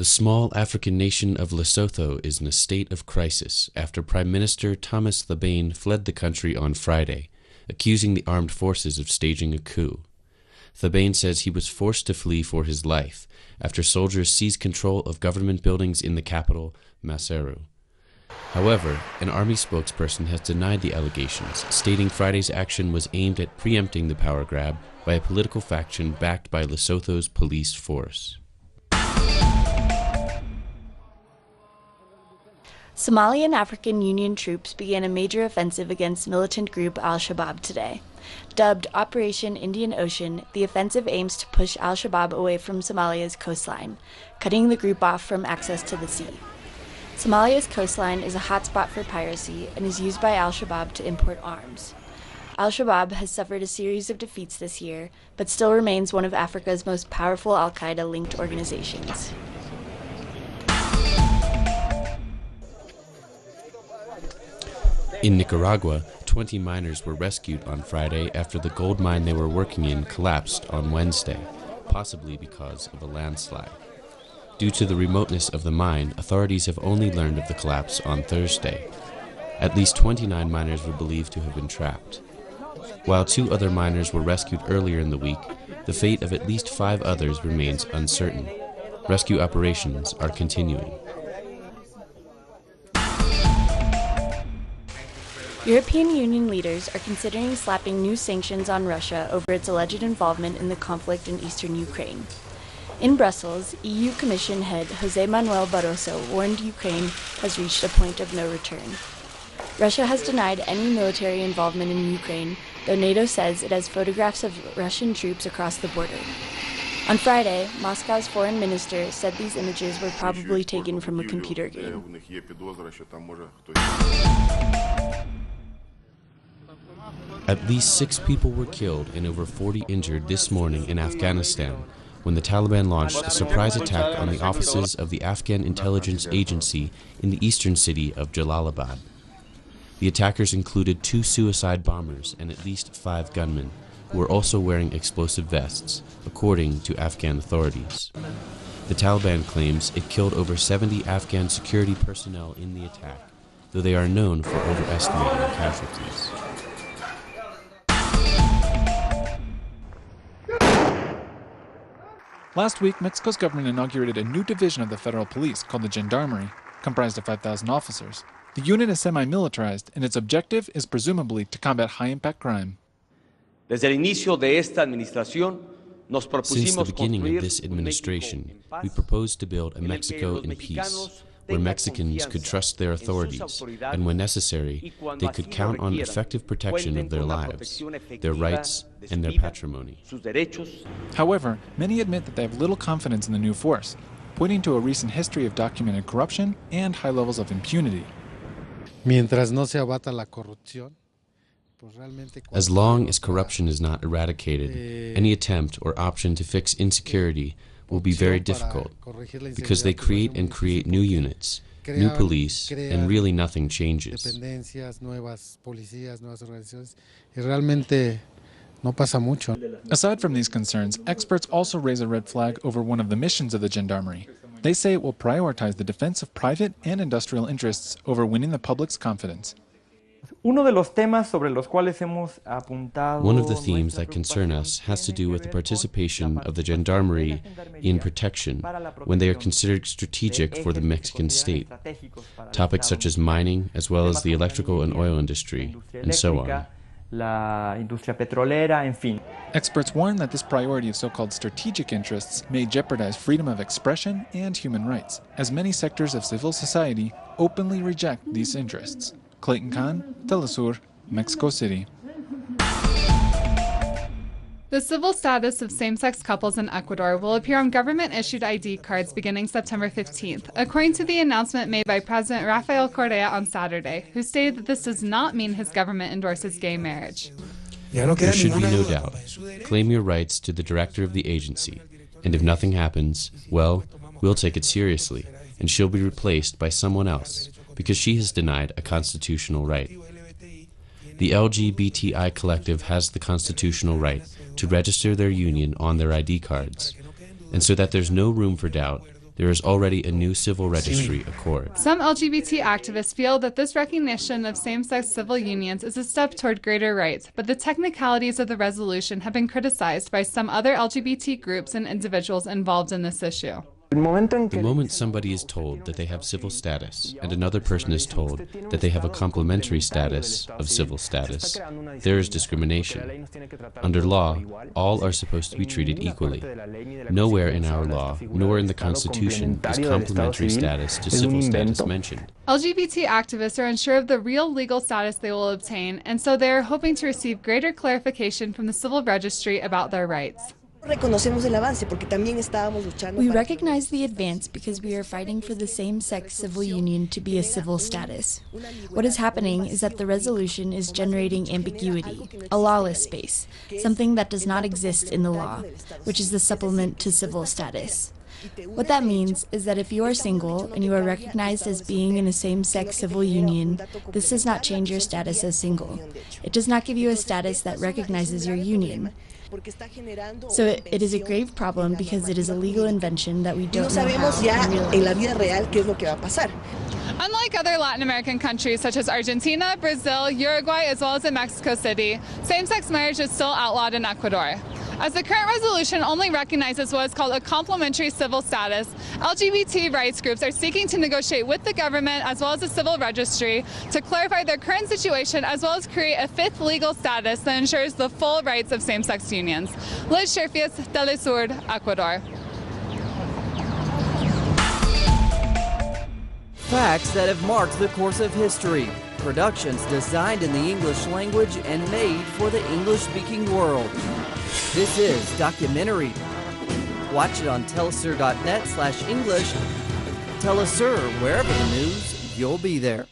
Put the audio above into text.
The small African nation of Lesotho is in a state of crisis after Prime Minister Thomas Thabane fled the country on Friday, accusing the armed forces of staging a coup. Thabane says he was forced to flee for his life after soldiers seized control of government buildings in the capital, Maseru. However, an army spokesperson has denied the allegations, stating Friday's action was aimed at preempting the power grab by a political faction backed by Lesotho's police force. Somali and African Union troops began a major offensive against militant group al-Shabaab today. Dubbed Operation Indian Ocean, the offensive aims to push al-Shabaab away from Somalia's coastline, cutting the group off from access to the sea. Somalia's coastline is a hotspot for piracy and is used by al-Shabaab to import arms. Al-Shabaab has suffered a series of defeats this year, but still remains one of Africa's most powerful al-Qaeda-linked organizations. In Nicaragua, 20 miners were rescued on Friday after the gold mine they were working in collapsed on Wednesday, possibly because of a landslide. Due to the remoteness of the mine, authorities have only learned of the collapse on Thursday. At least 29 miners were believed to have been trapped. While 2 other miners were rescued earlier in the week, the fate of at least 5 others remains uncertain. Rescue operations are continuing. European Union leaders are considering slapping new sanctions on Russia over its alleged involvement in the conflict in eastern Ukraine. In Brussels, EU Commission head José Manuel Barroso warned Ukraine has reached a point of no return. Russia has denied any military involvement in Ukraine, though NATO says it has photographs of Russian troops across the border. On Friday, Moscow's foreign minister said these images were probably taken from a computer game. At least 6 people were killed and over 40 injured this morning in Afghanistan when the Taliban launched a surprise attack on the offices of the Afghan intelligence agency in the eastern city of Jalalabad. The attackers included 2 suicide bombers and at least 5 gunmen, who were also wearing explosive vests, according to Afghan authorities. The Taliban claims it killed over 70 Afghan security personnel in the attack, though they are known for overestimating casualties. Last week, Mexico's government inaugurated a new division of the federal police called the Gendarmerie, comprised of 5,000 officers. The unit is semi-militarized, and its objective is presumably to combat high-impact crime. Since the beginning of this administration, we proposed to build a Mexico in peace, where Mexicans could trust their authorities, and when necessary, they could count on effective protection of their lives, their rights, and their patrimony. However, many admit that they have little confidence in the new force, pointing to a recent history of documented corruption and high levels of impunity. As long as corruption is not eradicated, any attempt or option to fix insecurity will be very difficult, because they create new units, new police, and really nothing changes. Aside from these concerns, experts also raise a red flag over one of the missions of the Gendarmerie. They say it will prioritize the defense of private and industrial interests over winning the public's confidence. One of the themes that concern us has to do with the participation of the Gendarmerie in protection when they are considered strategic for the Mexican state. Topics such as mining, as well as the electrical and oil industry, and so on. Experts warn that this priority of so-called strategic interests may jeopardize freedom of expression and human rights, as many sectors of civil society openly reject these interests. Clayton Kahn, Telesur, Mexico City. The civil status of same-sex couples in Ecuador will appear on government-issued ID cards beginning September 15th, according to the announcement made by President Rafael Correa on Saturday, who stated that this does not mean his government endorses gay marriage. There should be no doubt. Claim your rights to the director of the agency, and if nothing happens, well, we'll take it seriously, and she'll be replaced by someone else, because she has denied a constitutional right. The LGBTI collective has the constitutional right to register their union on their ID cards, and so that there's no room for doubt, There is already a new civil registry, Accord. Some LGBT activists feel that this recognition of same-sex civil unions is a step toward greater rights, but the technicalities of the resolution have been criticized by some other LGBT groups and individuals involved in this issue. The moment somebody is told that they have civil status and another person is told that they have a complementary status of civil status, there is discrimination. Under law, all are supposed to be treated equally. Nowhere in our law, nor in the Constitution, is complementary status to civil status mentioned. LGBT activists are unsure of the real legal status they will obtain, and so they are hoping to receive greater clarification from the Civil Registry about their rights. We recognize the advance because we are fighting for the same-sex civil union to be a civil status. What is happening is that the resolution is generating ambiguity, a lawless space, something that does not exist in the law, which is the supplement to civil status. What that means is that if you are single and you are recognized as being in a same-sex civil union, this does not change your status as single. It does not give you a status that recognizes your union. So it is a grave problem because it is a legal invention that we don't know how in real life. Unlike other Latin American countries such as Argentina, Brazil, Uruguay, as well as in Mexico City, same-sex marriage is still outlawed in Ecuador. As the current resolution only recognizes what is called a complementary civil status, LGBT rights groups are seeking to negotiate with the government as well as the civil registry to clarify their current situation as well as create a fifth legal status that ensures the full rights of same-sex unions. Liz Sherfius, Telesur, Ecuador. Facts that have marked the course of history. Productions designed in the English language and made for the English-speaking world. This is Documentary. Watch it on telesur.net/English. Telesur, wherever the news, you'll be there.